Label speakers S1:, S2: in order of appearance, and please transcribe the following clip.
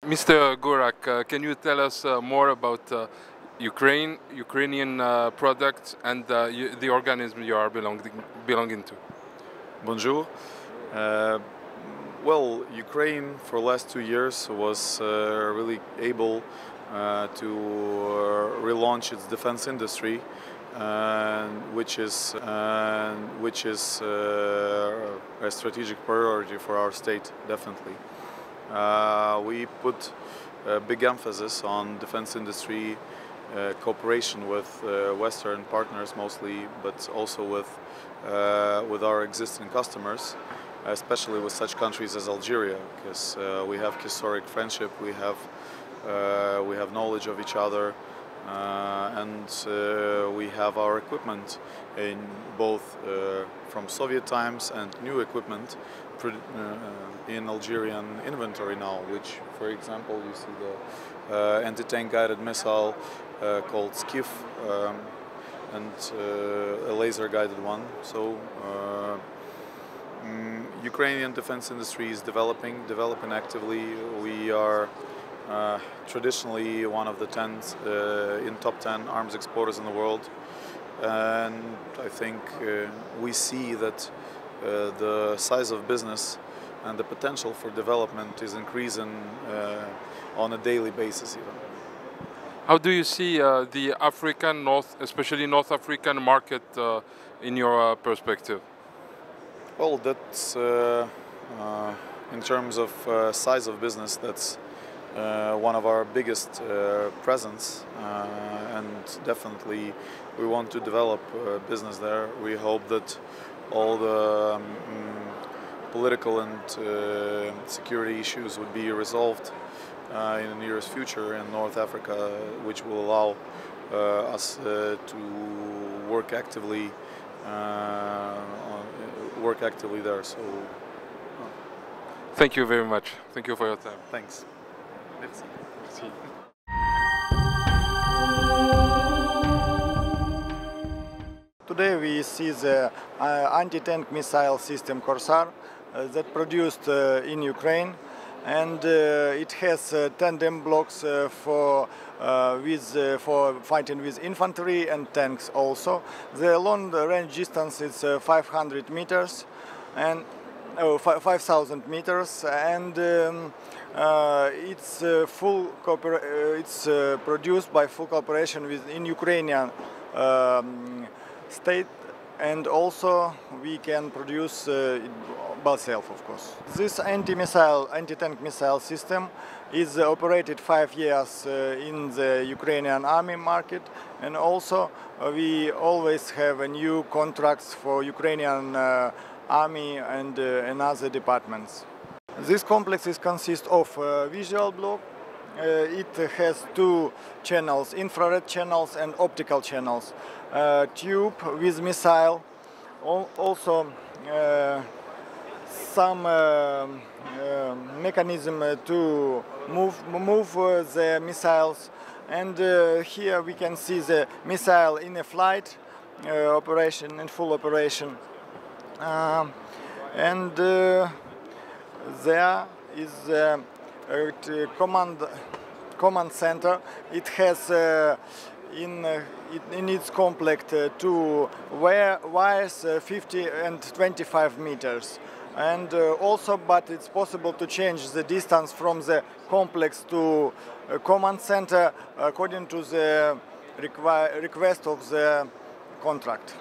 S1: Mr. Gorak, can you tell us more about Ukrainian products and the organism you are belonging to?
S2: Bonjour. Well, Ukraine for the last 2 years was really able to relaunch its defense industry, which is a strategic priority for our state, definitely. We put a big emphasis on defense industry cooperation with Western partners mostly, but also with our existing customers, especially with such countries as Algeria, because we have historic friendship, we have knowledge of each other, and we have our equipment in both from Soviet times and new equipment in Algerian inventory now, which, for example, you see the anti-tank guided missile called Skeif, and a laser guided one. So Ukrainian defense industry is developing actively. We are traditionally one of the top 10 arms exporters in the world, and I think we see that the size of business and the potential for development is increasing on a daily basis even.
S1: How do you see the African, especially North African market in your perspective?
S2: Well, that's in terms of size of business, that's one of our biggest presence, and definitely we want to develop business there. We hope that all the political and security issues would be resolved in the nearest future in North Africa, which will allow us to work actively there. So,
S1: thank you very much. Thank you for your time.
S2: Thanks. Merci. Merci.
S3: Today we see the anti-tank missile system Corsair that produced in Ukraine, and it has tandem blocks for fighting with infantry and tanks also. The long range distance is 500 meters and 5,000 meters, and it's produced by full cooperation in Ukrainian state, and also we can produce by self, of course. This anti-tank missile system is operated 5 years in the Ukrainian army market, and also we always have new contracts for Ukrainian army and other departments. This complex consists of a visual block. It has 2 channels, infrared channels and optical channels. Tube with missile, also some mechanism to move the missiles, and here we can see the missile in a flight operation, in full operation, and there is a command center. It has in its complete 2 wires 50 and 25 meters, and also, but it's possible to change the distance from the complex to command center according to the request of the contract.